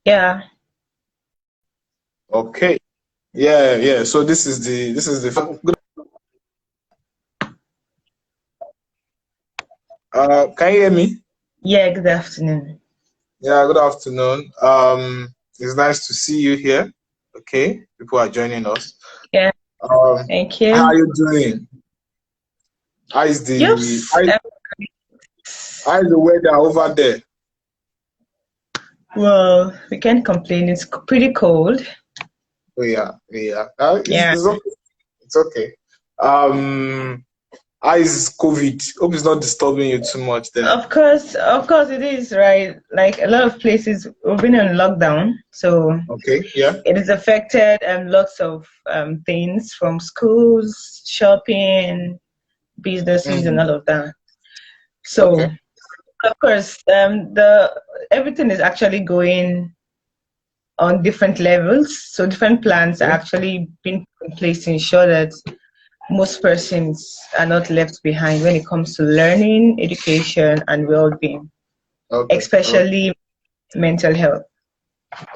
Yeah. Okay. Yeah, yeah. So this is the can you hear me? Yeah, good afternoon. Yeah, good afternoon. It's nice to see you here. Okay, people are joining us. Yeah, thank How are you. you doing? How is the Just how is the weather over there? well, we can't complain. It's pretty cold. Oh yeah, yeah. Yeah. It's okay. It's okay. Um, how is COVID? Hope it's not disturbing you too much there. Of course it is, right? Like a lot of places we've been on lockdown, so Okay, yeah. it has affected lots of things from schools, shopping, businesses and Mm, all of that. So okay. of course the everything is actually going on different levels. So different plans are Okay. actually being put in place to ensure that most persons are not left behind when it comes to learning, education, and well-being, Okay. Okay. especially mental health.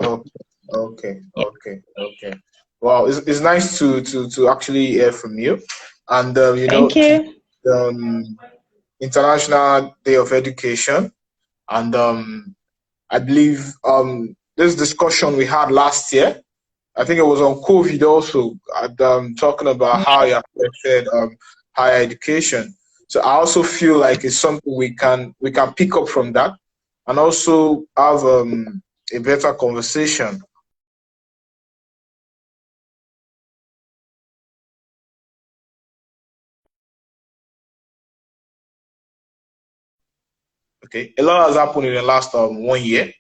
Okay, okay, Yeah. okay, okay. Well, it's nice to actually hear from you, and Thank you. the International Day of Education, and I believe this discussion we had last year, I think it was on COVID also, and, talking about how it affected higher education. So I also feel like it's something we can pick up from that, and also have a better conversation. Okay, a lot has happened in the last 1 year,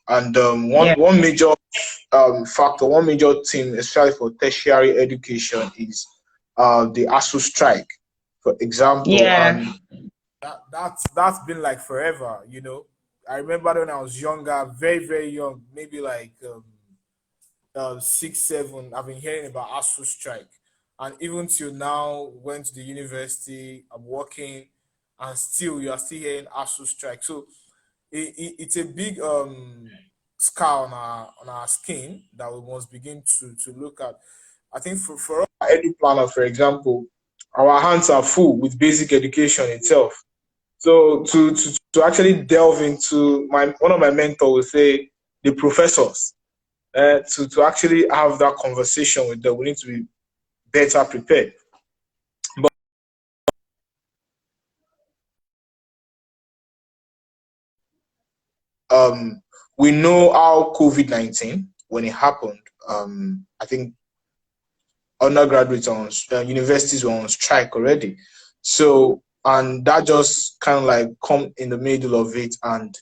and Yeah. one major factor, one major thing, especially for tertiary education, is the ASUU strike, for example, Yeah. and that's been like forever. I remember when I was younger, very very young, maybe like 6, 7. I've been hearing about ASUU strike, and even till now, went to the university. I'm working, and still you are still hearing ASUU strike. So it's a big scar on our skin that we must begin to look at. I think for us, edu planners, for example, our hands are full with basic education itself. So to actually delve into my one of my mentors will say the professors, to actually have that conversation with them, we need to be better prepared. But we know how COVID-19, when it happened, I think undergraduates on universities were on strike already. So, and that just kind of like come in the middle of it, and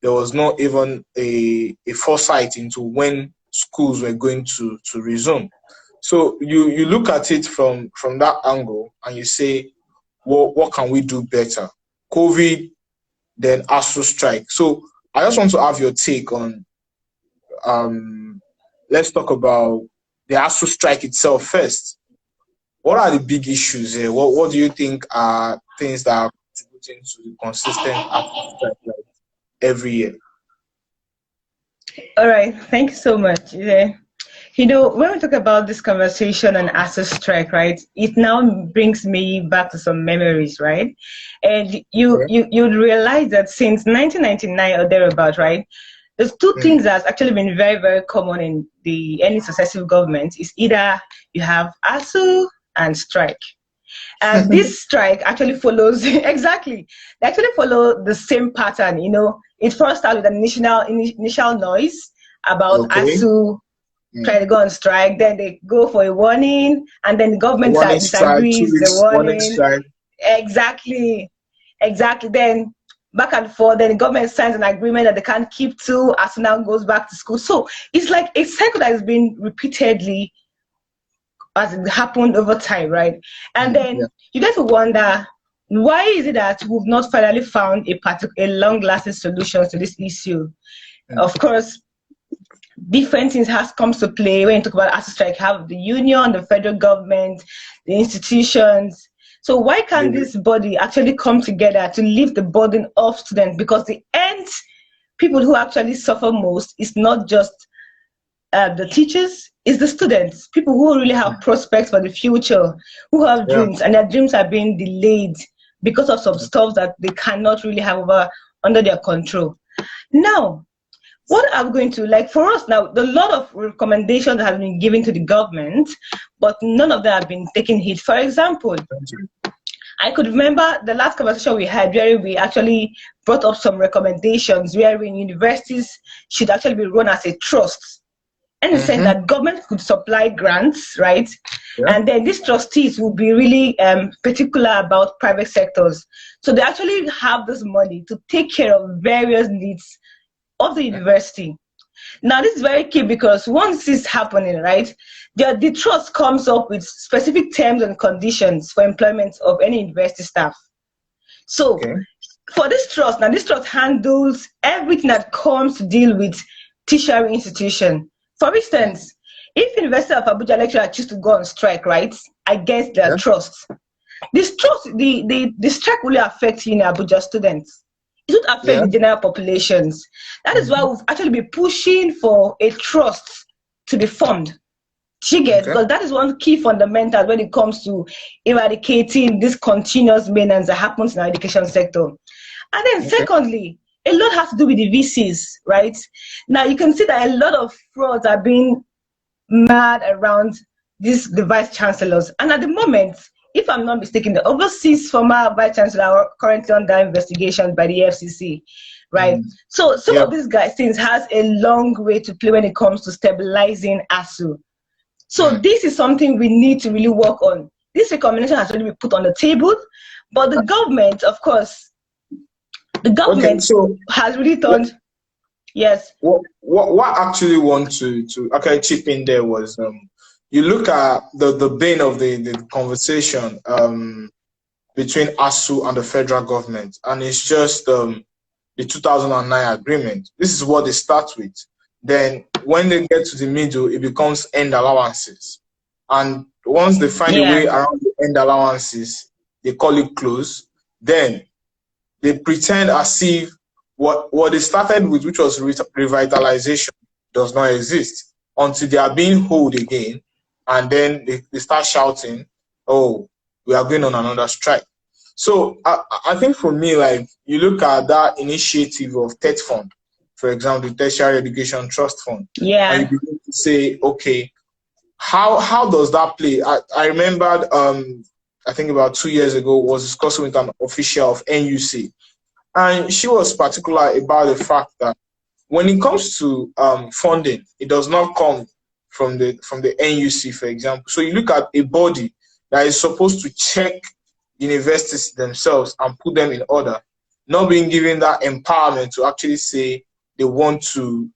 there was not even a foresight into when schools were going to resume. So you look at it from that angle, and you say, well, what can we do better? COVID, then ASU strike. So I just want to have your take on, um, let's talk about the ASU strike itself first. What are the big issues here? What do you think are things that are contributing to the consistent ASU strike like every year? All right. Thank you so much. Yeah. You know, when we talk about this conversation on access strike, right, it now brings me back to some memories, right? And Okay. you'd realize that since 1999 or thereabout, right, there's two Mm. things that's actually been very, very common in the any successive government is either you have ASU and strike. And this strike actually follows exactly. They actually follow the same pattern. You know, it first started with an initial noise about Okay. ASU try Mm. to go on strike, then they go for a warning, and then the government Warning strike, two disagrees the weeks warning warning. strike. Exactly, exactly. Then back and forth, then the government signs an agreement that they can't keep to as now goes back to school. So it's like a cycle that has been repeatedly as it happened over time, right? And Mm. Yeah. then you get to wonder why is it that we've not finally found a long-lasting solution to this issue? Mm. Of course, different things has comes to play when you talk about ASU strike. Have the union, the federal government, the institutions. So why can't The- this body actually come together to lift the burden off students? Because the end people who actually suffer most is not just the teachers, it's the students, people who really have prospects for the future, who have Yeah. dreams, and their dreams are being delayed because of some stuff that they cannot really have under their control. Now, what I'm going to, like for us now, a lot of recommendations that have been given to the government, but none of them have been taken heed. For example, I could remember the last conversation we had where we actually brought up some recommendations wherein universities should actually be run as a trust, in the sense that government could supply grants, right? Yeah. And then these trustees will be really particular about private sectors. So they actually have this money to take care of various needs of the university. Now, this is very key because once this is happening, right, the trust comes up with specific terms and conditions for employment of any university staff. So for this trust, now this trust handles everything that comes to deal with tertiary institution. For instance, if University of Abuja lecturers choose to go on strike, right, against their trust, this trust, the strike will affect Abuja students. It would affect the general populations. That is why we've actually been pushing for a trust to be formed. Because that is one key fundamental when it comes to eradicating this continuous maintenance that happens in our education sector. And then secondly, a lot has to do with the VCs, right? Now you can see that a lot of frauds are being mad around the vice chancellors. And at the moment, if I'm not mistaken, the overseas former vice chancellor are currently under investigation by the FCC, right? So some of these things has a long way to play when it comes to stabilizing ASUU. So this is something we need to really work on. This recommendation has already been put on the table, but the government, of course, has really turned. Yes. What I actually want to chip in there was you look at the bane of the conversation between ASUU and the federal government, and it's just the 2009 agreement. This is what they start with. Then when they get to the middle, it becomes end allowances. And once they find a way around the end allowances, they call it close. Then they pretend as if what they started with, which was revitalization, does not exist until they are being held again. And then they start shouting, oh, we are going on another strike. So I think for me, like, you look at that initiative of TET Fund, for example, the Tertiary Education Trust Fund. And you begin to say, okay, how does that play? I remembered, I think about 2 years ago, was discussing with an official of NUC. And she was particular about the fact that when it comes to funding, it does not come from the NUC, for example. So you look at a body that is supposed to check universities themselves and put them in order, not being given that empowerment to actually say they want to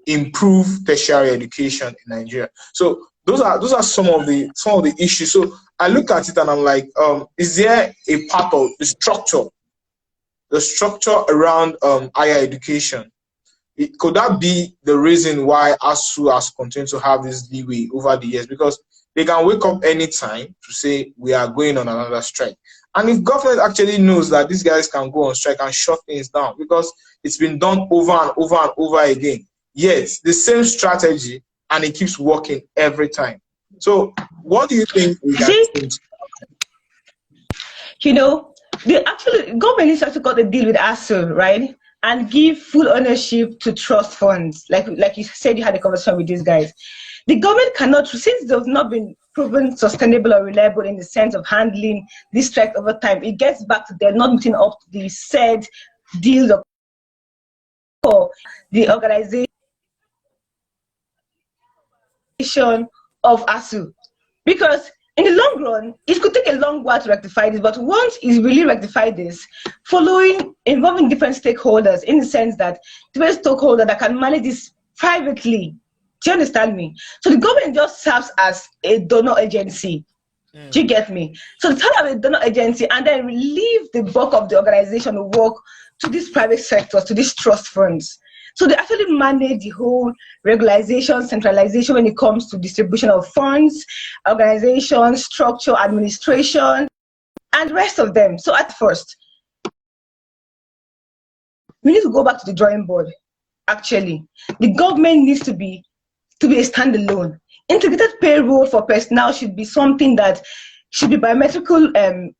improve tertiary education in Nigeria. So those are some of the issues. So I look at it and I'm like, is there a part of the structure around higher education? Could that be the reason why ASUU has continued to have this leeway over the years? Because they can wake up anytime to say we are going on another strike. And if government actually knows that these guys can go on strike and shut things down, because it's been done over and over and over again, yet the same strategy, and it keeps working every time. So what do you think we can think? The government needs to got a deal with ASUU, right? And give full ownership to trust funds. Like you said, you had a conversation with these guys. The government cannot, since they've not been proven sustainable or reliable in the sense of handling this strike over time, it gets back to they're not meeting up to the said deals or the organization of ASUU. Because in the long run, it could take a long while to rectify this, but once it's really rectified this, involving different stakeholders, in the sense that different stakeholders that can manage this privately. Do you understand me? So the government just serves as a donor agency. Do you get me? So the of a donor agency and then leave the bulk of the organization to work to these private sectors, to these trust funds. So they actually manage the whole regularization, centralization when it comes to distribution of funds, organization, structure, administration, and the rest of them. So at first, we need to go back to the drawing board. Actually, the government needs to be a standalone. Integrated payroll for personnel should be something that should be biometrical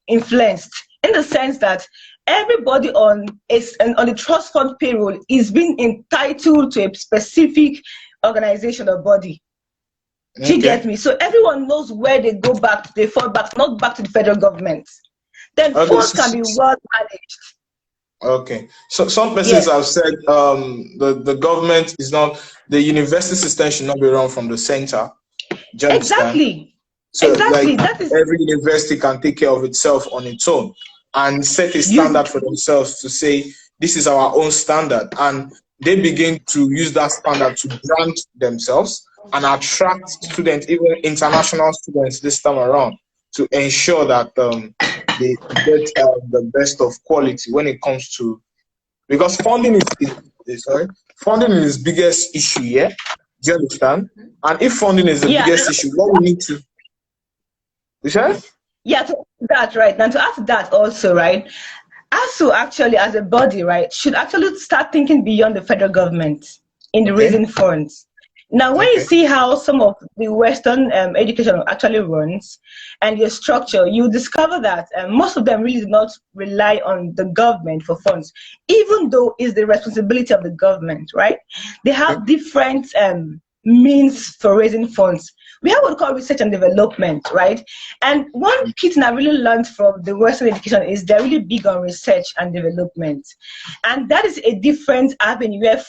influenced, in the sense that everybody on the trust fund payroll is being entitled to a specific organization or body. Do you get me? So everyone knows where they go back, they fall back, not back to the federal government. Then funds can be well managed. Okay. So some persons have said the government is not, the university system should not be run from the center. Do you understand? Exactly. So exactly. like That is, every university can take care of itself on its own and set a standard for themselves to say this is our own standard, and they begin to use that standard to brand themselves and attract students, even international students this time around, to ensure that they get the best of quality when it comes to, because funding funding is biggest issue here. Do you understand? And if funding is the biggest issue, what we need to, yeah, to that, right? And to add to that also, right? ASUU actually, as a body, right, should actually start thinking beyond the federal government in the raising funds. Now, when you see how some of the Western education actually runs and your structure, you discover that most of them really do not rely on the government for funds, even though it's the responsibility of the government, right? They have different means for raising funds. We have what we call research and development, right? And one key thing I really learned from the Western education is they're really big on research and development. And that is a different avenue where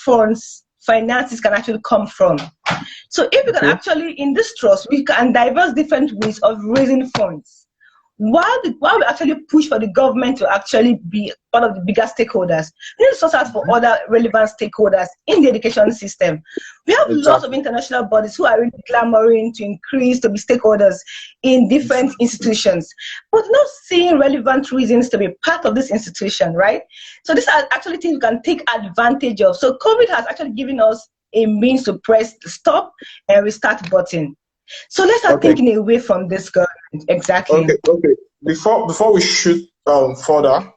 finances can actually come from. So if we can actually, in this trust, we can diverse different ways of raising funds. While we actually push for the government to actually be one of the bigger stakeholders, we need to sort out for other relevant stakeholders in the education system. We have lots of international bodies who are really clamoring to increase, to be stakeholders in different institutions, but not seeing relevant reasons to be part of this institution, right? So these are actually things we can take advantage of. So COVID has actually given us a means to press the stop and restart button. So let's start thinking away from this government. Exactly. Okay. Before we shoot further,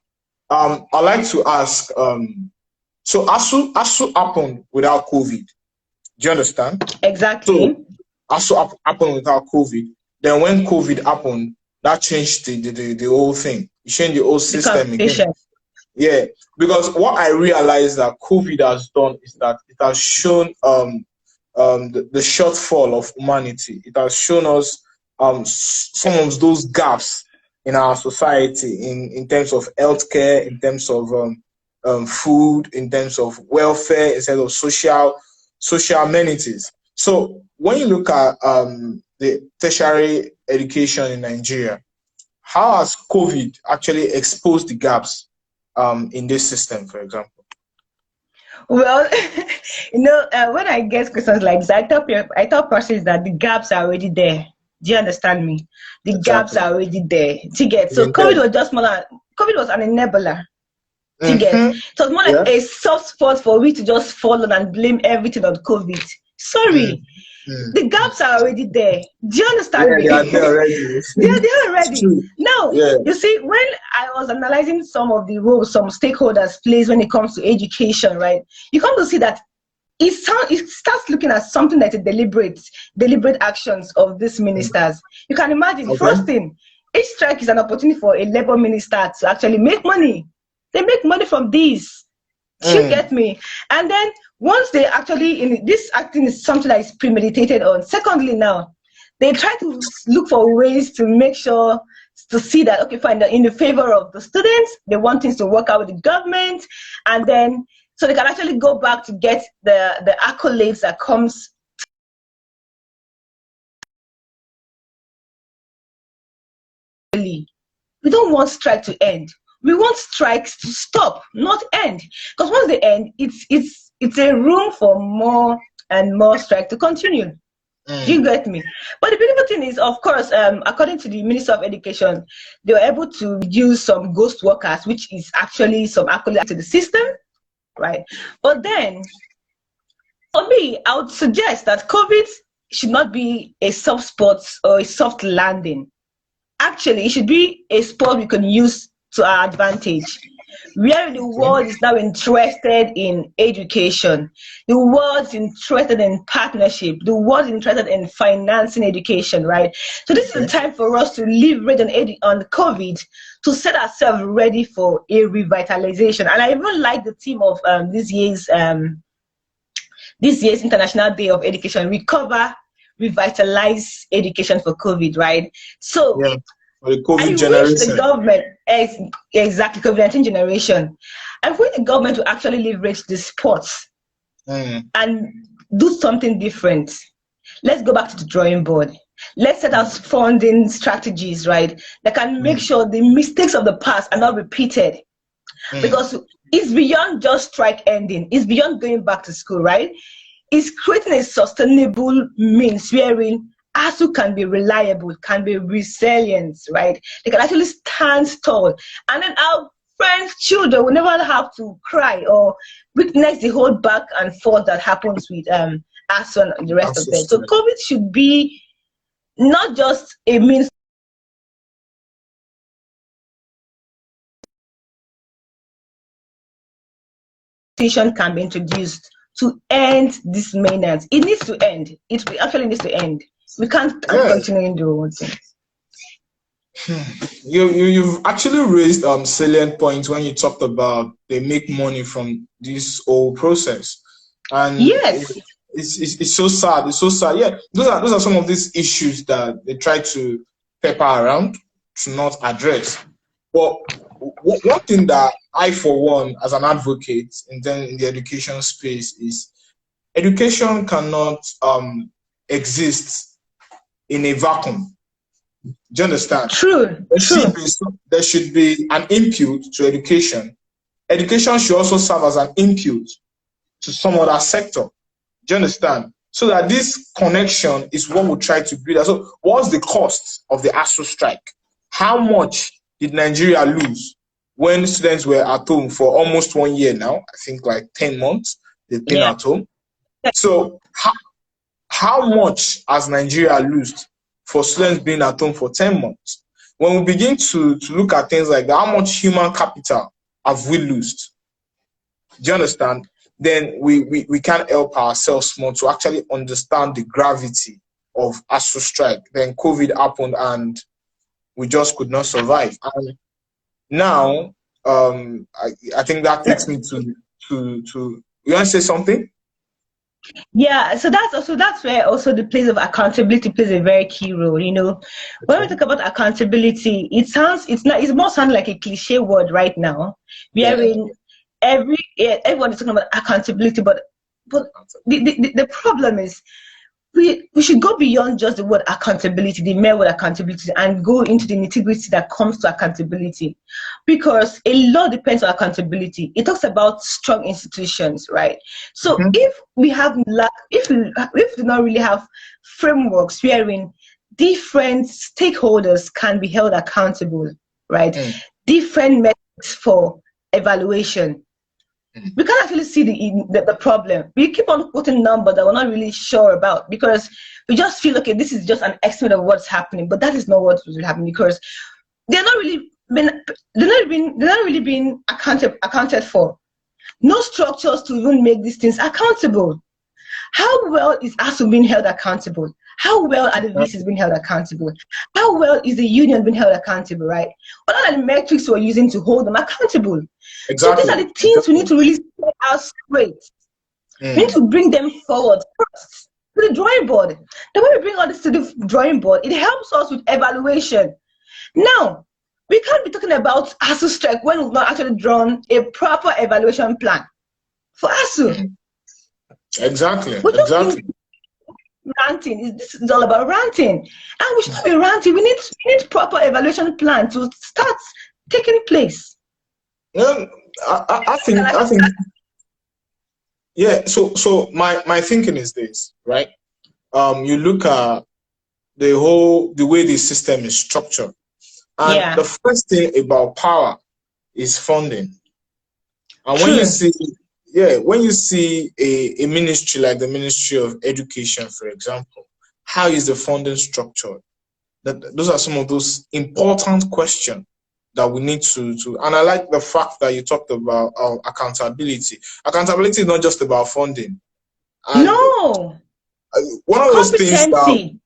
I'd like to ask. So ASUU happened without COVID. Do you understand? Exactly. So ASUU happened without COVID. Then when COVID happened, that changed the whole thing. It changed the whole system again. Yeah, because what I realized that COVID has done is that it has shown the shortfall of humanity. It has shown us some of those gaps in our society in terms of healthcare, in terms of food, in terms of welfare, instead of social amenities. So when you look at the tertiary education in Nigeria, how has COVID actually exposed the gaps in this system, for example? Well, when I get questions like this, I tell persons that the gaps are already there. Do you understand me? The gaps are already there. Do you get? So COVID was just COVID was an enabler. Do you get? So it's more like a soft spot for we to just fall on and blame everything on COVID. Sorry. The gaps are already there. Do you understand me? They are there already. They're already. Now, you see, when I was analyzing some of the roles some stakeholders plays when it comes to education, right? You come to see that it starts looking at something like a deliberate actions of these ministers. You can imagine, the first thing, each strike is an opportunity for a labor minister to actually make money. They make money from these. You get me? And then once they actually, this acting is something that is premeditated on. Secondly, now, they try to look for ways to make sure, to see that, okay, fine, in the favor of the students, they want things to work out with the government, and then, so they can actually go back to get the accolades that comes. We don't want strike to end. We want strikes to stop, not end. Because once they end, it's a room for more and more strike to continue. Do you get me? But the beautiful thing is, of course, according to the Minister of Education, they were able to reduce some ghost workers, which is actually some accolade to the system, right? But then, for me, I would suggest that COVID should not be a soft spot or a soft landing. Actually, it should be a sport we can use to our advantage. where the Okay. world is now interested in education, the world is interested in partnership, the world is interested in financing education, right? So this is the Okay. time for us to leverage on COVID to set ourselves ready for a revitalization. And I even like the theme of this year's International Day of Education: recover, revitalize education for COVID, right? So Yeah. For the COVID I wish the generation. government, exactly, COVID-19 generation, I wish the government to actually leverage the sports Mm, and do something different. Let's go back to the drawing board. Let's set out mm, funding strategies, right, that can make mm, sure the mistakes of the past are not repeated. mm. Because it's beyond just strike ending, it's beyond going back to school, right? It's creating a sustainable means wherein ASU can be reliable, can be resilient, right? They can actually stand tall. And then our friends, children will never have to cry or witness the whole back and forth that happens with ASU and the rest of them. Access to So it. COVID should be not just a means can be introduced to end this maintenance. It needs to end. It actually needs to end. We can't Yeah. continue doing one thing. You've actually raised salient points when you talked about they make money from this whole process, and Yes. it's so sad. It's so sad. Yeah, those are some of these issues that they try to pepper around to not address. But one thing that I, for one, as an advocate in the education space, is education cannot exist in a vacuum. Do you understand? True. There should True. be there should be an input to education. Education should also serve as an input to some other sector. Do you understand? So that this connection is what we try to build. So, what's the cost of the ASUU strike? How much did Nigeria lose when students were at home for almost 1 year now? I think like 10 months they've been Yeah. at home. So, how much has Nigeria lost for students being at home for 10 months? When we begin to look at things like that, how much human capital have we lost? Do you understand? Then we can't help ourselves more to actually understand the gravity of ASUU strike. Then COVID happened and we just could not survive. And now, I think that takes me to you want to say something? Yeah, so that's where also the place of accountability plays a very key role. When we Okay. talk about accountability, it's more sound like a cliche word right now. We are Yeah. in everyone is talking about accountability, but the problem is we should go beyond just the word accountability, the mere word accountability, and go into the nitty-gritty that comes to accountability, because a lot depends on accountability. It talks about strong institutions, right? So Mhm. if we have if we do not really have frameworks wherein different stakeholders can be held accountable, right? Mm. Different metrics for evaluation, we can't actually see the problem. We keep on putting numbers that we're not really sure about, because we just feel, okay, this is just an estimate of what's happening, but that is not what's really happening, because they're not really being accounted for. No structures to even make these things accountable. How well is ASU being held accountable? How well are the VCs being held accountable? How well is the union being held accountable, right? What are the metrics we're using to hold them accountable? So these are Exactly. the things we need to really set out straight. We need Mm. to bring them forward first to the drawing board. Then when we bring all this to the drawing board, it helps us with evaluation. Now, we can't be talking about ASU strike when we've not actually drawn a proper evaluation plan for ASU. Mm. Exactly. We're just Exactly. ranting. This is all about ranting, and we should not be ranting. We need proper evaluation plan to start taking place. Yeah, I think yeah. So my thinking is this, right? You look at the way the system is structured, and the Yeah, first thing about power is funding. And true. when you see a ministry like the Ministry of Education, for example, how is the funding structured? Those are some of those important questions that we need to, and I like the fact that you talked about accountability. Accountability is not just about funding. And No. one of those things that, Competency.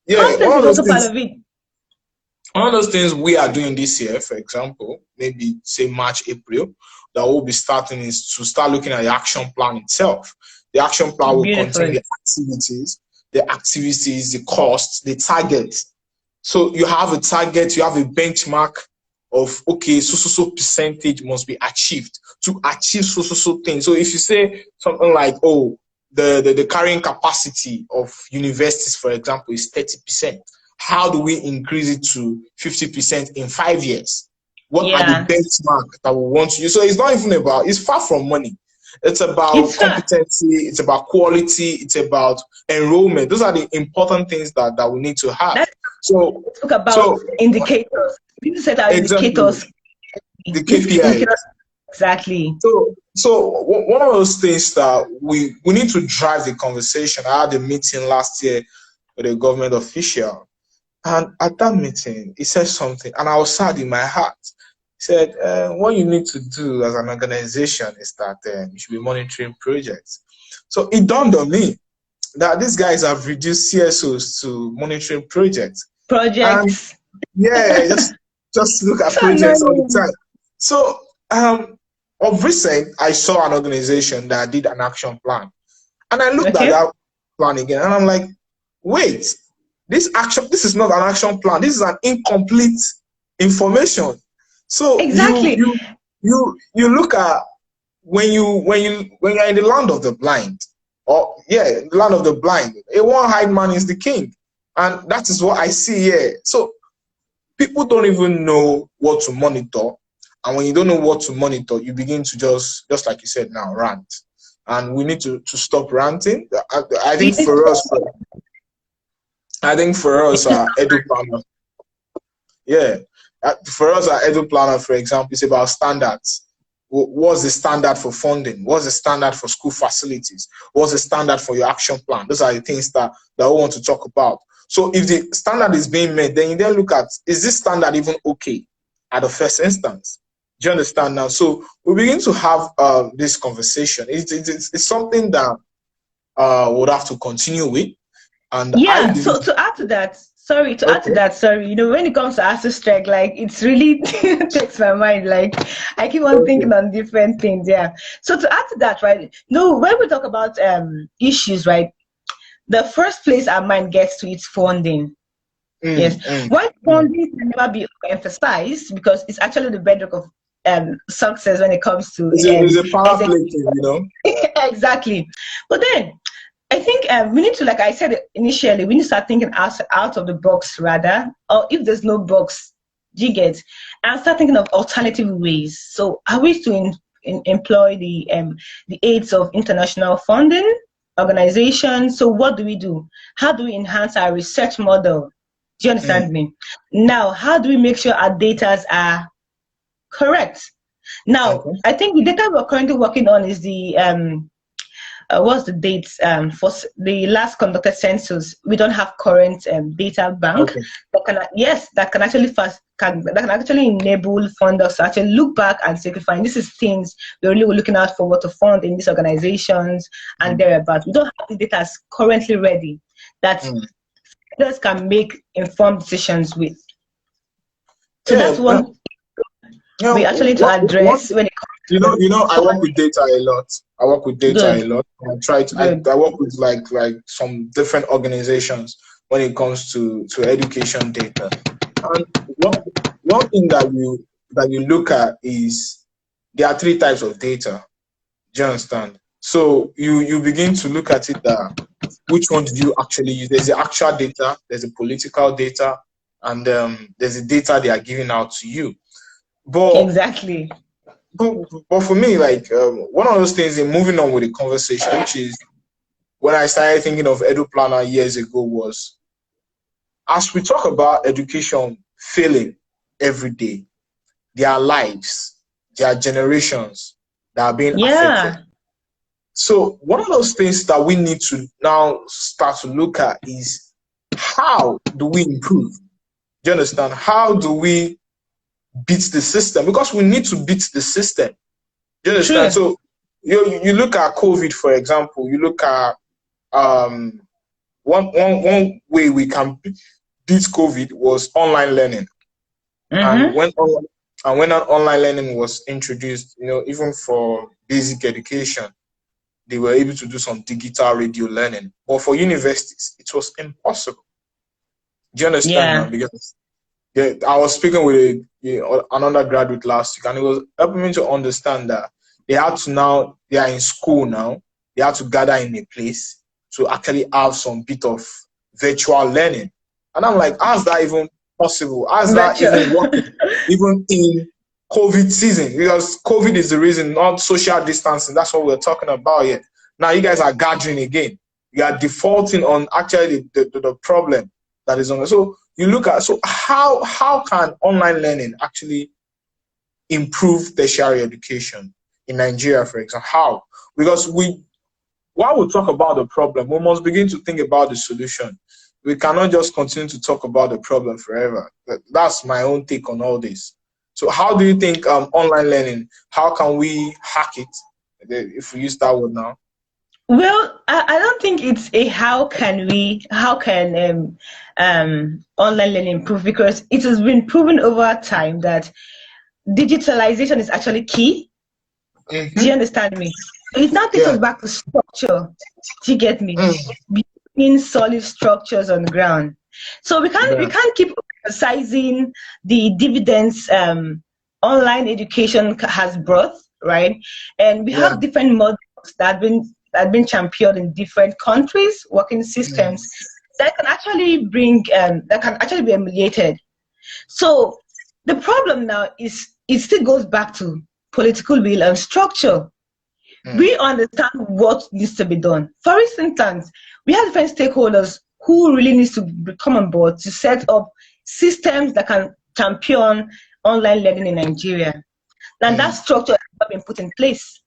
yeah, Content is also part of it. one of those things we are doing this year, for example, maybe say March, April, that we'll be starting is to start looking at the action plan itself. The action plan will contain Beautiful. the activities, the costs, the targets. So you have a target, you have a benchmark of, okay, so percentage must be achieved to achieve so thing. So if you say something like, oh, the carrying capacity of universities, for example, is 30%. How do we increase it to 50% in 5 years? What are the benchmark that we want to use? So it's not even about, it's far from money. It's about competency, it's about quality, it's about enrollment. Those are the important things that we need to have. So talk about indicators. People said our indicators. The KPI. Exactly. So one of those things that we need to drive the conversation. I had a meeting last year with a government official, and at that meeting, he said something, and I was sad in my heart. He said, what you need to do as an organization is that you should be monitoring projects. So it dawned on me that these guys have reduced CSOs to monitoring projects. And yeah, just look at projects all the time. So of recent, I saw an organization that did an action plan, and I looked at that plan again, and I'm like, wait, this is not an action plan. This is an incomplete information. So exactly, you look at when you're in the land of the blind, or the land of the blind, a one-eyed man is the king, and that is what I see here. So people don't even know what to monitor, and when you don't know what to monitor, you begin to just like you said now, rant. And we need to stop ranting. I think for us, Edu Planner. Yeah. For us, our Edu Planner, for example, is about standards. What's the standard for funding? What's the standard for school facilities? What's the standard for your action plan? Those are the things that we want to talk about. So if the standard is being met, then you then look at, is this standard even okay at the first instance? Do you understand now? So we begin to have this conversation. It's something that we'll have to continue with. And so to add to that, sorry, when it comes to ASUU strike, like, it's really takes my mind. Like, I keep on thinking on different things. Yeah. So to add to that, right? No, when we talk about issues, right, the first place our mind gets to is funding. Why funding can never be emphasized, because it's actually the bedrock of success when it comes to it's a power play, you know. Exactly. But then I think we need to, like I said initially, we need to start thinking out of the box, rather, or if there's no box, do you get, and start thinking of alternative ways. So are we to employ the aids of international funding organizations? So what do we do? How do we enhance our research model? Do you understand me? Now, how do we make sure our data are correct? Now, I think the data we're currently working on is the what's the dates for the last conducted census. We don't have current data bank that can actually enable funders to actually look back and say, fine, this is things we're really looking out for, what to fund in these organizations and thereabouts. We don't have the data currently ready that funders can make informed decisions with. So that's one we actually need to address when it comes. I work with data a lot. I work with I work with like some different organizations when it comes to education data. And one thing that you look at is there are 3 types of data. Do you understand? So you begin to look at it which one did you actually use? There's the actual data, there's the political data, and there's the data they are giving out to you. But exactly. But for me, like one of those things in moving on with the conversation, which is when I started thinking of Edu Planner years ago, was as we talk about education failing every day, there are lives, there are generations that are being affected. So one of those things that we need to now start to look at is, how do we improve? Do you understand? How do we beat the system, because we need to beat the system. Do you understand? True. So you look at COVID, for example. You look at one way we can beat COVID was online learning. And Mm-hmm. when online learning was introduced, even for basic education, they were able to do some digital radio learning. But for universities, it was impossible. Do you understand now? Yeah. Because I was speaking with an undergraduate last week, and it was helping me to understand that they are in school now, they have to gather in a place to actually have some bit of virtual learning. And I'm like, how's that even possible? How's that Virtual. even working? Even in COVID season, because COVID is the reason, not social distancing. That's what we're talking about here. Now you guys are gathering again. You are defaulting on actually the problem that is on. So you look at, so how can online learning actually improve tertiary education in Nigeria, for example? How? Because while we talk about the problem, we must begin to think about the solution. We cannot just continue to talk about the problem forever. That's my own take on all this. So how do you think online learning, how can we hack it, if we use that word now? Well, I don't think it's a how can online learning improve, because it has been proven over time that digitalization is actually key. Do you understand me? So it now takes us Yeah. back to structure. Do you get me? Mm. Building solid structures on the ground. So we Yeah. can't keep emphasizing the dividends online education has brought, right? And we Yeah. have different models that have been championed in different countries, working systems that can actually be emulated. So the problem now is it still goes back to political will and structure. We understand what needs to be done. For instance, we have different stakeholders who really needs to come on board to set up systems that can champion online learning in Nigeria. And that structure has not been put in place.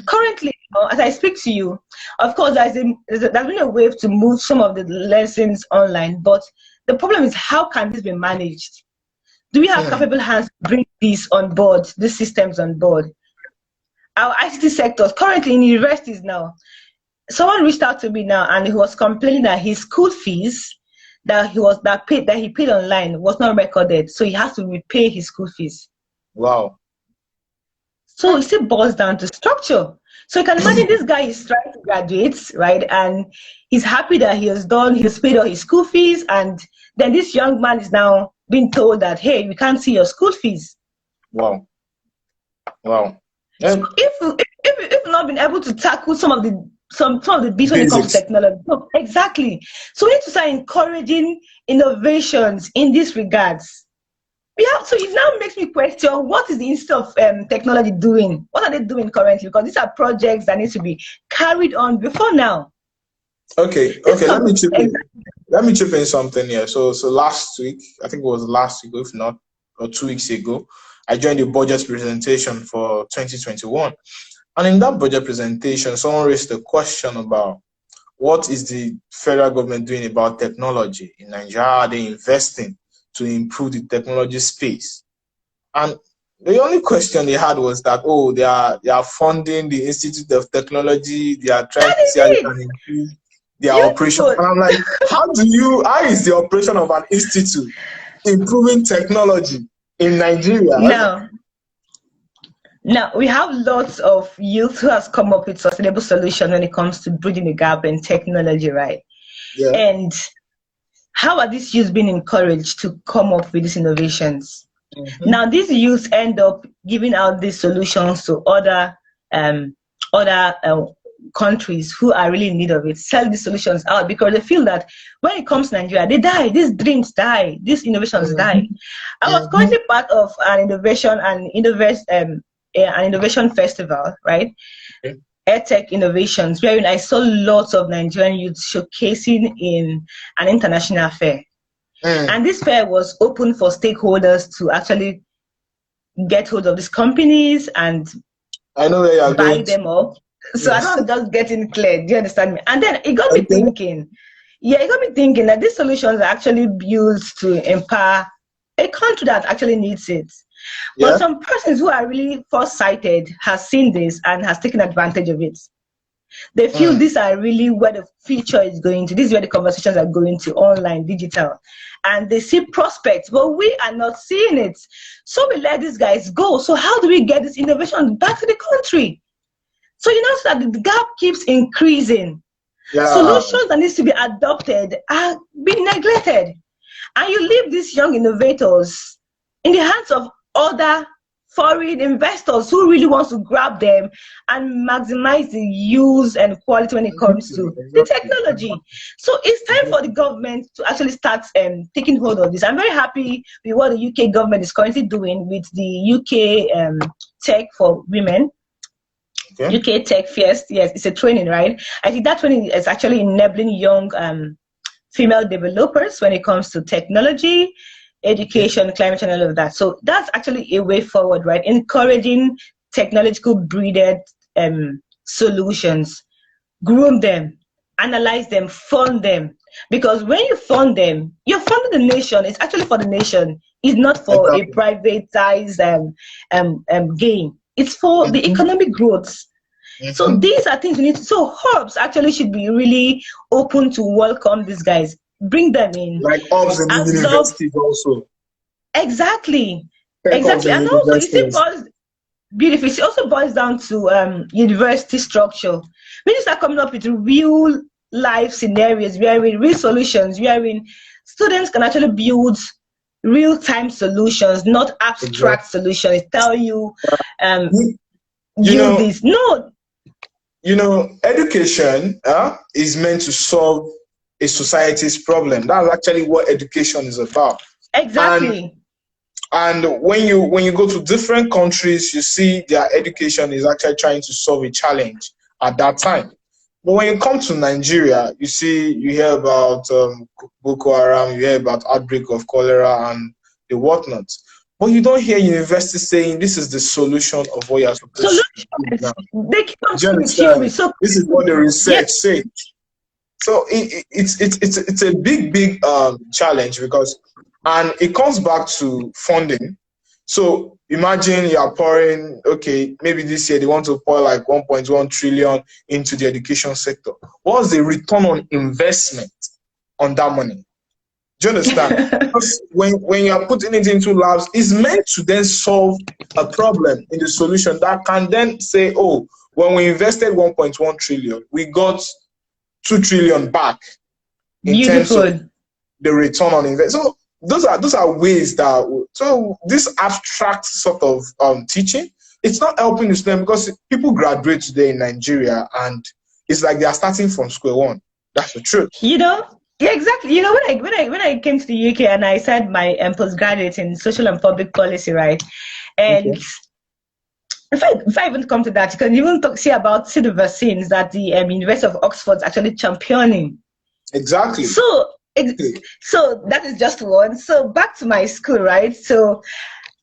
Currently, as I speak to you, of course, there's been a wave to move some of the lessons online, but the problem is, how can this be managed? Do we have capable hands to bring these on board, these systems on board? Our ICT sectors currently in universities now, someone reached out to me now and he was complaining that his school fees that he paid online was not recorded, so he has to repay his school fees. Wow. So it still boils down to structure. So you can imagine this guy is trying to graduate, right? And he's happy that he's paid all his school fees, and then this young man is now being told that, hey, we can't see your school fees. Wow. Wow. So if we've not been able to tackle some of the bits when it comes to technology, no, exactly. So we need to start encouraging innovations in these regards. So it now makes me question, what is the Institute of Technology doing? What are they doing currently? Because these are projects that need to be carried on before now. Okay. Let me chip in something here. So last week, I think it was last week, if not, or 2 weeks ago, I joined the budget presentation for 2021. And in that budget presentation, someone raised a question about what is the federal government doing about technology in Nigeria? How are they investing to improve the technology space? And the only question they had was that, they are funding the Institute of Technology, they are trying to see how they can improve their operation. And I'm like, how is the operation of an institute improving technology in Nigeria? Now we have lots of youth who has come up with sustainable solutions when it comes to bridging the gap in technology, right? Yeah. And how are these youth being encouraged to come up with these innovations? Now these youth end up giving out these solutions to other countries who are really in need of it, sell these solutions out, because they feel that when it comes to Nigeria, they die, these dreams die, these innovations die. I was currently part of an innovation festival, right? EdTech innovations, wherein I saw lots of Nigerian youth showcasing in an international fair. And this fair was open for stakeholders to actually get hold of these companies and buy them up. So I don't just get in clear. Do you understand me? And then it got me thinking. Yeah, it got me thinking that these solutions are actually built to empower a country that actually needs it. But Yeah. some persons who are really foresighted has seen this and has taken advantage of it. They feel Mm. these are really where the future is going to. This is where the conversations are going to, online, digital. And they see prospects, but we are not seeing it. So we let these guys go. So how do we get this innovation back to the country? So you notice that the gap keeps increasing. Yeah. Solutions that needs to be adopted are being neglected. And you leave these young innovators in the hands of other foreign investors who really wants to grab them and maximize the use and quality when it comes Exactly. to the Exactly. technology. So it's time for the government to actually start taking hold of this. I'm very happy with what the UK government is currently doing with the UK Tech for Women. Okay. UK Tech Fest, yes, it's a training, right? I think that training is actually enabling young female developers when it comes to technology, Okay. education, climate change, and all of that. So that's actually a way forward, right? Encouraging technological breeded solutions, groom them, analyze them, fund them. Because when you fund them, you're funding the nation. It's actually for the nation. It's not for a Exactly. privatized gain. It's for the Mm-hmm. economic growth. So Mm-hmm. these are things we need to, so hubs actually should be really open to welcome these guys, bring them in, Like hubs in the absorb. universities also. Exactly, Tech hubs exactly. in And also you see universities. boils beautiful, it also boils down to university structure. We need to start coming up with real life scenarios wherein real solutions, wherein students can actually build real-time solutions, not abstract Exactly. solutions. Tell you um You, you use know, this. No, education is meant to solve a society's problem. That's actually what education is about. And exactly. when you go to different countries, you see their education is actually trying to solve a challenge at that time. But when you come to Nigeria, you hear about Boko Haram, you hear about outbreak of cholera and the whatnot. But you don't hear universities saying this is the solution of what you're supposed to do Solutions. now. They keep on Do you saying the understand? theory. So This is what the yes, research says. So it's a big challenge because, and it comes back to funding. So imagine you are pouring, okay, maybe this year they want to pour like 1.1 trillion into the education sector. What's the return on investment on that money? Do you understand? Because when you are putting it into labs, it's meant to then solve a problem in the solution that can then say, oh, when we invested 1.1 trillion, we got 2 trillion back in terms of beautiful. the return on investment. So those are ways that, so this abstract sort of teaching, it's not helping the student because people graduate today in Nigeria and it's like they are starting from square one. That's the truth. Yeah, exactly. When I came to the UK and I said my postgraduate in social and public policy, right? And Okay. if I even come to that, you can even see the vaccines that the University of Oxford is actually championing. Exactly. So so that is just one. So back to my school, right? So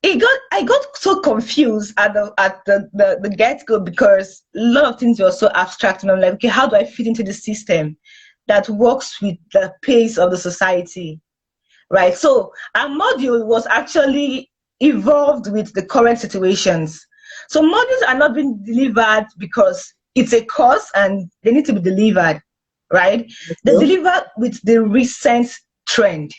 I got so confused at the get-go because a lot of things were so abstract, and I'm like, okay, how do I fit into the system that works with the pace of the society, right? So our module was actually evolved with the current situations. So modules are not being delivered because it's a course and they need to be delivered, right? They Yeah. deliver with the recent trend.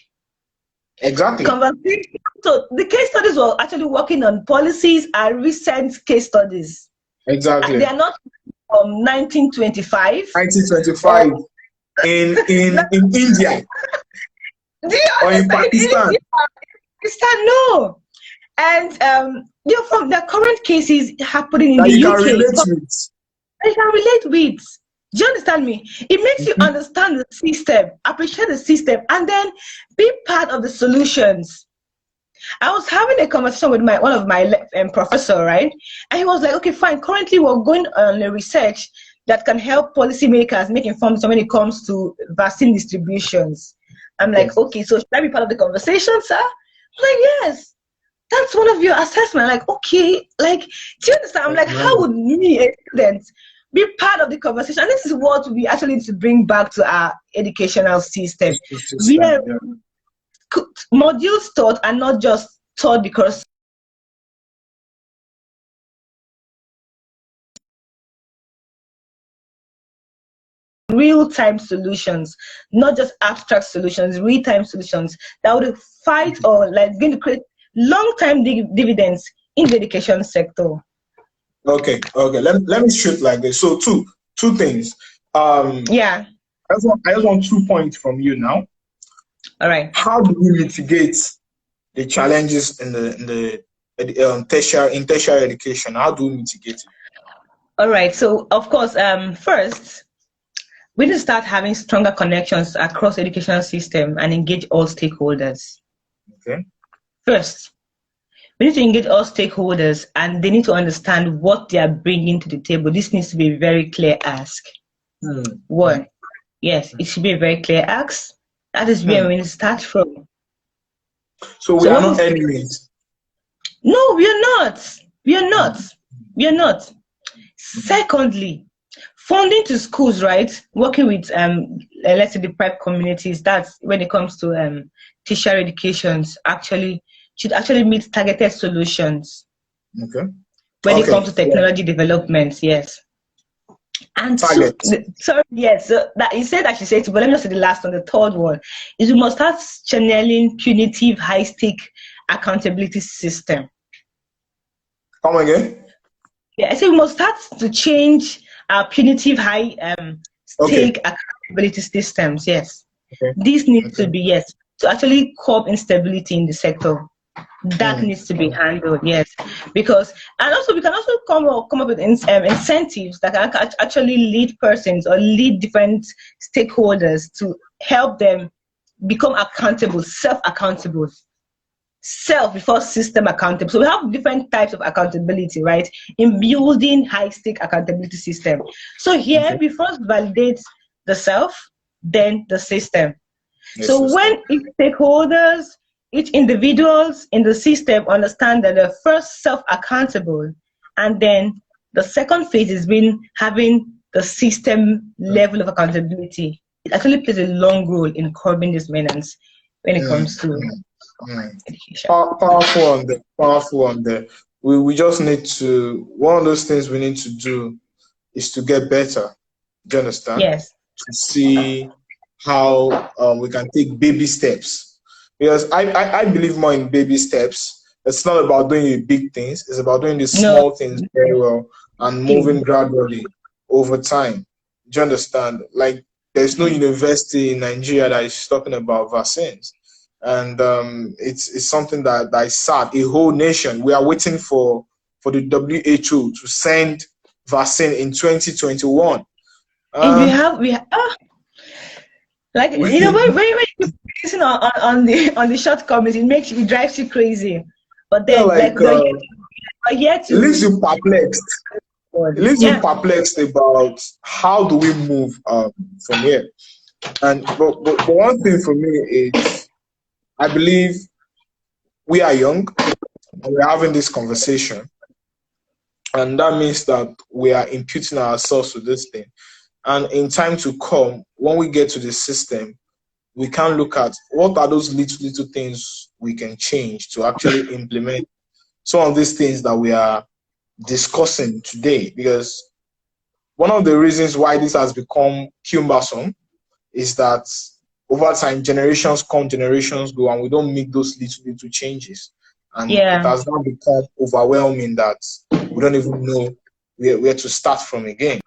Exactly. Conversation. So the case studies were actually working on policies and recent case studies. They Exactly. are not from 1925 or 1925 in India do you or in understand? Pakistan. No. And from the current cases happening in That the you can UK, relate with. I can relate with. Do you understand me? It makes you Mhm. understand the system, appreciate the system, and then be part of the solutions. I was having a conversation with one of my professor, right? And he was like, okay, fine. Currently, we're going on a research that can help policymakers make informed decisions when it comes to vaccine distributions. I'm Okay. like, okay, so should I be part of the conversation, sir? I'm like, yes. That's one of your assessment. Like, okay, like, do you understand? I'm like, how would me, a student, be part of the conversation? And this is what we actually need to bring back to our educational system. System, Where yeah. modules taught are not just taught because real-time solutions, not just abstract solutions, real-time solutions that would fight or like going to create long-term dividends in the education sector. Okay. Let me shoot like this. So two things. Yeah. I just want 2 points from you now. All right. How do we mitigate the challenges in the tertiary education? How do we mitigate it? All right. So of course, first we need to start having stronger connections across the educational system and engage all stakeholders. Okay. First, we need to engage all stakeholders, and they need to understand what they are bringing to the table. This needs to be a very clear ask. One, yes, it should be a very clear ask. That is where we need to start from. So we are not enemies. No, we are not. We are not. We are not. Secondly, funding to schools, right? Working with let's say the private communities. That's when it comes to tertiary educations. Should actually meet targeted solutions. Okay. When it comes to technology development, yes. And target. So that you said I should say it, but let me just say the last one, the third one is we must start channeling punitive high-stake accountability system. Come again? Yeah, I say we must start to change our punitive high-stake accountability systems. Yes, this needs to be to actually curb instability in the sector. That needs to be handled, yes, because and also we can also come up with incentives that can actually lead persons or lead different stakeholders to help them become accountable, self-accountable, self before system accountable. So we have different types of accountability, right, in building high-stake accountability system. So here we first validate the self, then the system. When each stakeholders, each individuals in the system understand that they're first self-accountable, and then the second phase is having the system level of accountability. It actually plays a long role in curbing this menace when it comes to education. Powerful on the. We just need to, one of those things we need to do is to get better. Do you understand? Yes. To see how we can take baby steps. Because I believe more in baby steps. It's not about doing big things. It's about doing the small things very well and moving gradually over time. Do you understand? Like, there's no university in Nigeria that is talking about vaccines. And it's something that is sad. A whole nation. We are waiting for the WHO to send vaccine in 2021. And we have like, when you're focusing on the shortcomings, it drives you crazy. But then it leaves you perplexed. It leaves you perplexed about how do we move from here. And but the one thing for me is, I believe we are young and we're having this conversation, and that means that we are imputing ourselves to this thing. And in time to come, when we get to the system, we can look at what are those little things we can change to actually implement some of these things that we are discussing today. Because one of the reasons why this has become cumbersome is that over time, generations come, generations go, and we don't make those little changes. And it has now become overwhelming that we don't even know where to start from again.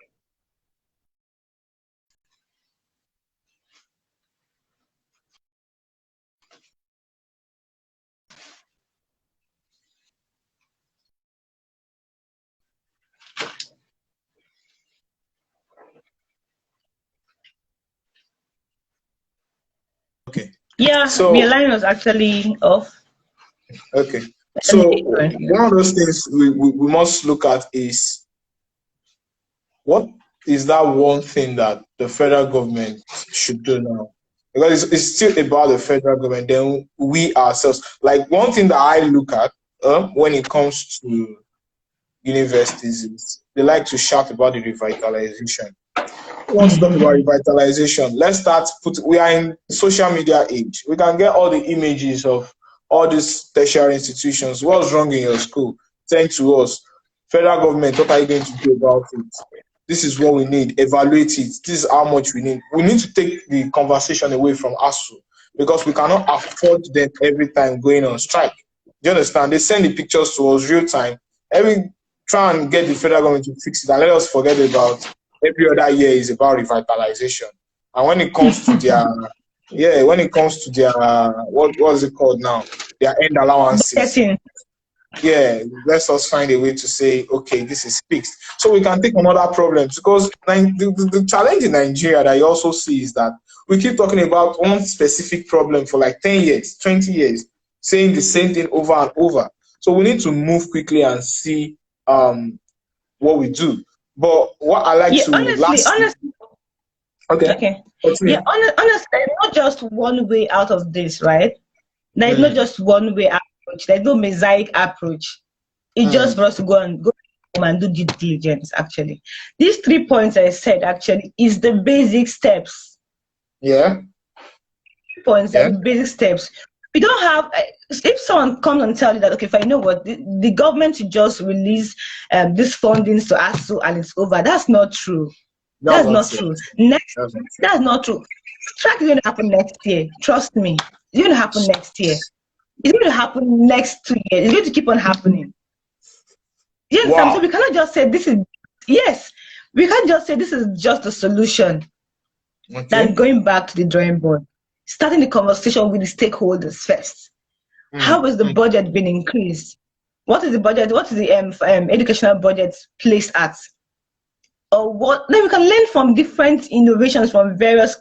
Okay. Yeah, so the line was actually off. Okay. So one of those things we must look at is, what is that one thing that the federal government should do now? Because it's still about the federal government, then we ourselves. Like, one thing that I look at when it comes to universities is they like to shout about the revitalization. We want to talk about revitalization. Let's start. We are in social media age. We can get all the images of all these tertiary institutions. What's wrong in your school? Send to us. Federal government, what are you going to do about it? this is what we need, evaluate it, this is how much we need. We need to take the conversation away from ASUU, because we cannot afford them every time going on strike. Do you understand? They send the pictures to us real time. Try and get the federal government to fix it, and let us forget about every other year is about revitalization. And when it comes to their, what's it called now? Their end allowances. Yeah, let's us find a way to say, okay, this is fixed. So we can take on other problems, because the challenge in Nigeria that you also see is that we keep talking about one specific problem for like 10 years, 20 years, saying the same thing over and over. So we need to move quickly and see what we do. But what I like to honestly, okay. Yeah, honestly, not just one way out of this, right? There's not just one way approach. There's no mosaic approach. It's just for us to go home and do due diligence. Actually, these 3 points I said actually is the basic steps. Yeah. Points are the basic steps. We don't have. If someone comes and tell you that, okay, if I know what the government should just release this fundings to ASUU and it's over, that's not true. That's not true. That's not true. Strike is going to happen next year. Trust me. It's going to happen next year. It's going to happen next 2 years. It's going to keep on happening. Yes, wow. So we cannot just say this is, we can't just say this is just a solution. That's going back to the drawing board. Starting the conversation with the stakeholders first. How has the budget been increased? What is the budget? What is the educational budget placed at? Or what? Then we can learn from different innovations from various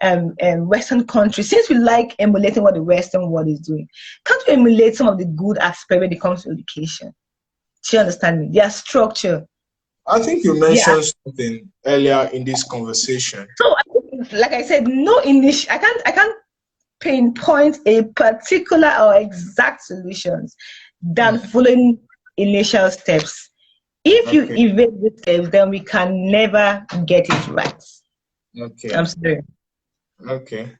Western countries. Since we like emulating what the Western world is doing, can't we emulate some of the good aspects when it comes to education? Do you understand me? Their structure. I think you mentioned something earlier in this conversation. So, like I said, I can't pinpoint a particular or exact solutions than following initial steps. If you evade the steps, then we can never get it right. Okay. I'm sorry. Okay.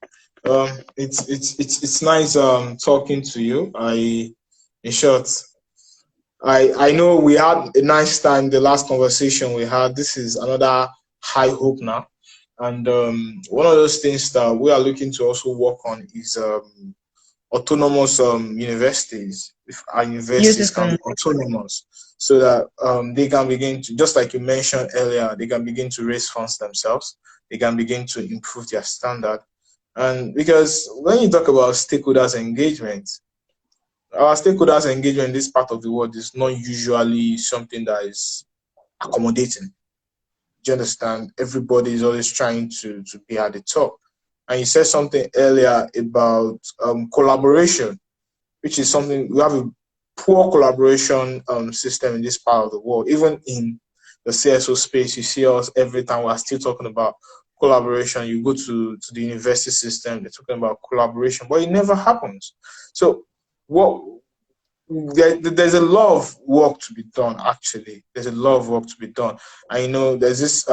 It's nice talking to you. In short, I know we had a nice time the last conversation we had. This is another high hope now. And one of those things that we are looking to also work on is autonomous universities. If our universities can be autonomous, so that they can begin to, just like you mentioned earlier, they can begin to raise funds themselves. They can begin to improve their standard. And because when you talk about stakeholders engagement, our stakeholders engagement in this part of the world is not usually something that is accommodating. Do you understand? Everybody is always trying to be at the top. And you said something earlier about collaboration, which is something, we have a poor collaboration system in this part of the world. Even in the CSO space, you see us every time we're still talking about collaboration. You go to the university system, they're talking about collaboration, but it never happens. So there's a lot of work to be done, actually. There's a lot of work to be done. I know there's this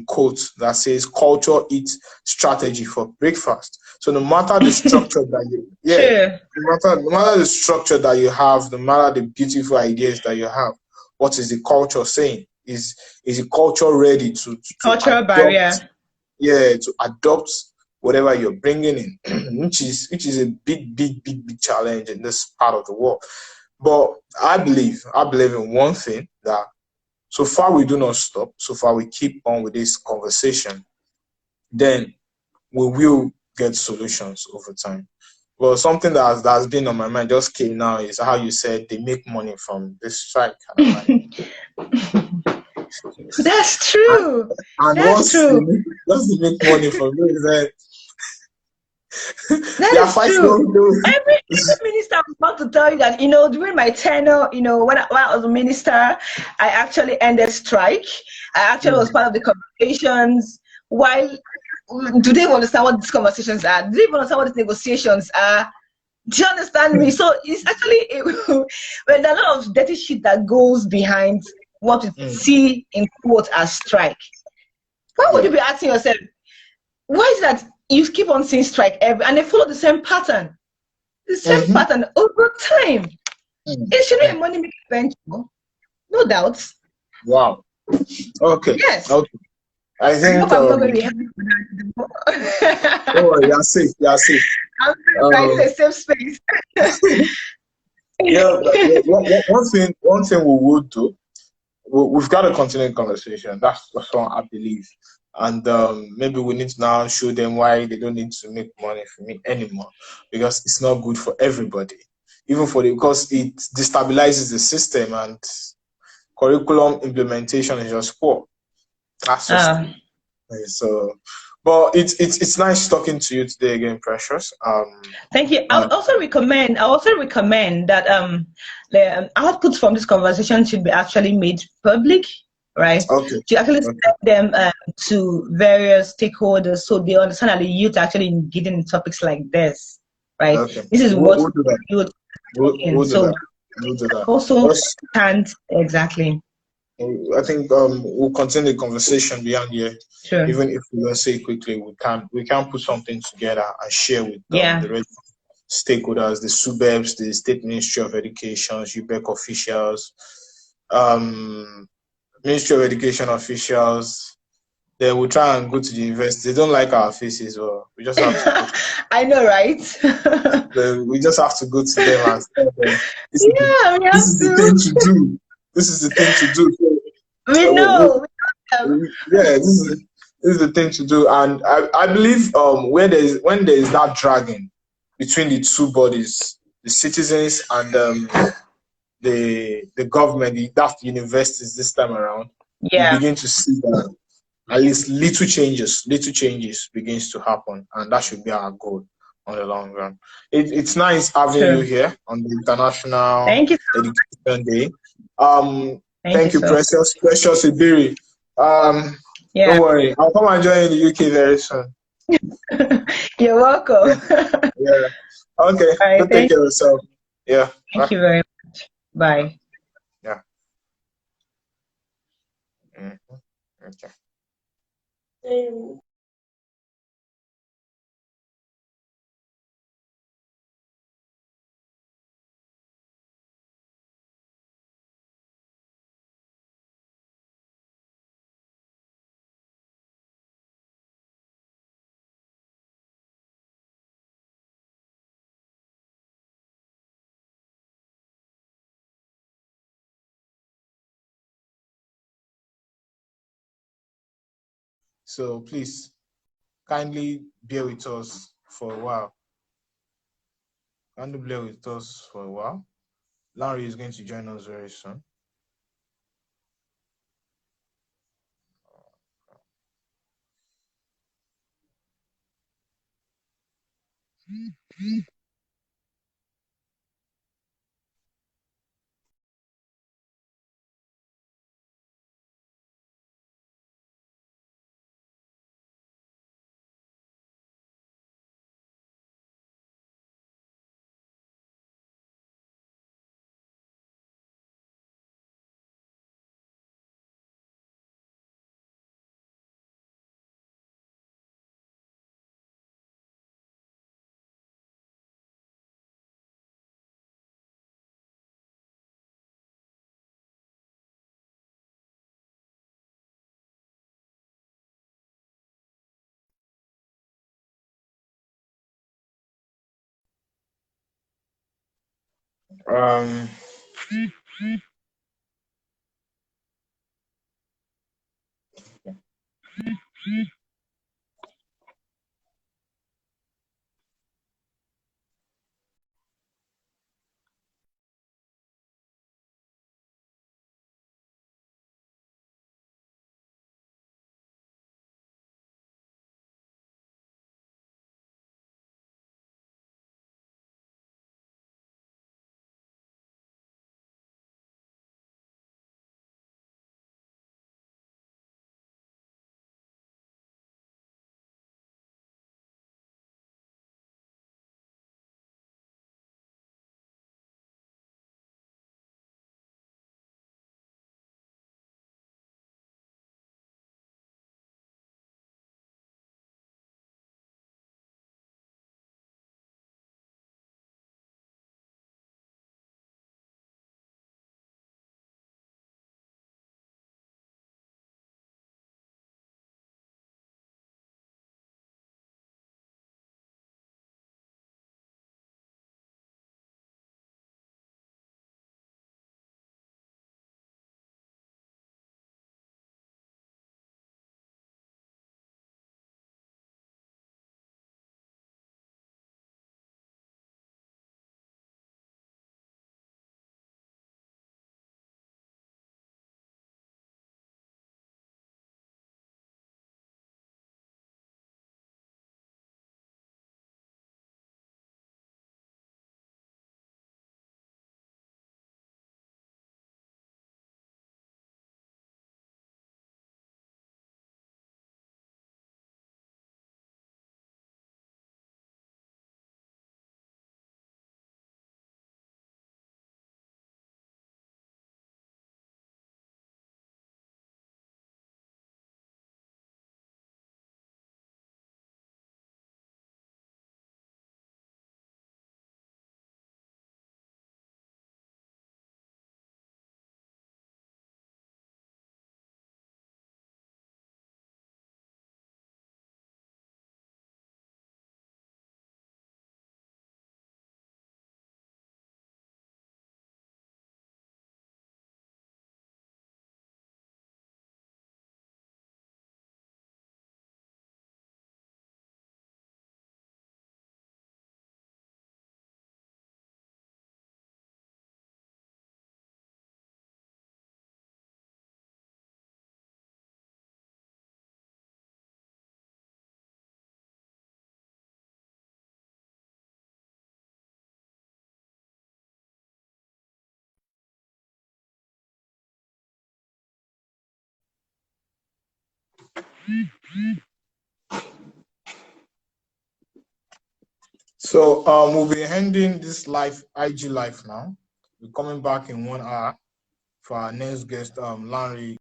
quote that says, culture eats strategy for breakfast. So no matter the structure that no matter the structure that you have, no matter the beautiful ideas that you have, what is the culture saying? Is the culture ready to cultural barrier? Yeah, to adopt whatever you're bringing in, which is a big challenge in this part of the world. But I believe in one thing, that so far we do not stop, so far we keep on with this conversation, then we will get solutions over time. Well, something that has been on my mind just came now is how you said they make money from this strike. That's true. And that's true. Once they make money from it, that is true. Every minister was about to tell you that, during my tenure, when I was a minister, I actually ended strike. I actually was part of the conversations. While do they understand what these conversations are? Do they even understand what these negotiations are? Do you understand me? So it's actually there's a lot of dirty shit that goes behind what we see in quote as strike. Why would you be asking yourself, why is that you keep on seeing strike and they follow the same pattern? The same pattern over time. It should be a money making venture, no doubts. Wow. Okay. Yes. Okay. I I hope think I'm not going to be heavy for that. don't worry, you're safe. You're safe. I'm safe, right? Um, It's a safe space. yeah, but one thing we would do, we've got a continuing conversation. That's what I believe. And maybe we need to now show them why they don't need to make money from me anymore, because it's not good for everybody, even for the because it destabilizes the system and curriculum implementation is just poor. That's just Uh, it. So, but it's nice talking to you today again, Precious. Thank you. And I also recommend that the outputs from this conversation should be actually made public, right? okay, To actually okay, send them to various stakeholders so they understand that the youth actually engaging in topics like this, right? okay. This is We'll, what we'll do that. youth in. We'll do So that. We'll do that. also Because can't exactly I think we'll continue the conversation beyond here. true. Even if we don't say it quickly, we can put something together and share with Yeah, the rest stakeholders, the SUBEBs, the State Ministry of Education, UBEC officials, um, Ministry of Education officials. Then we'll try and go to the university. They don't like our faces, or we just have to go. I know, right? We just have to go to them and tell them Yeah, we this have is the thing to. to do. This is the thing to do. We So, know. We know. yeah, this is the thing to do, and I believe when there is that dragging between the two bodies, the citizens and the government, that's the universities this time around, we Yeah, begin to see that at least little changes begins to happen, and that should be our goal on the long run. It's nice having you true. here on the International Thank you. Education Day. Um, Thank you thank you, so. Precious Ebere. Um, Yeah, don't worry, I'll come and join you in the UK very soon. you're welcome. Yeah. Okay. All right. Go take care of yourself. Yeah. Thank Bye. you very much. Bye. Yeah. Mhm. Okay. So please kindly bear with us for a while. Kindly bear with us for a while. Larry is going to join us very soon. Um, So we'll be ending this live IG live now. We're coming back in 1 hour for our next guest, Larry.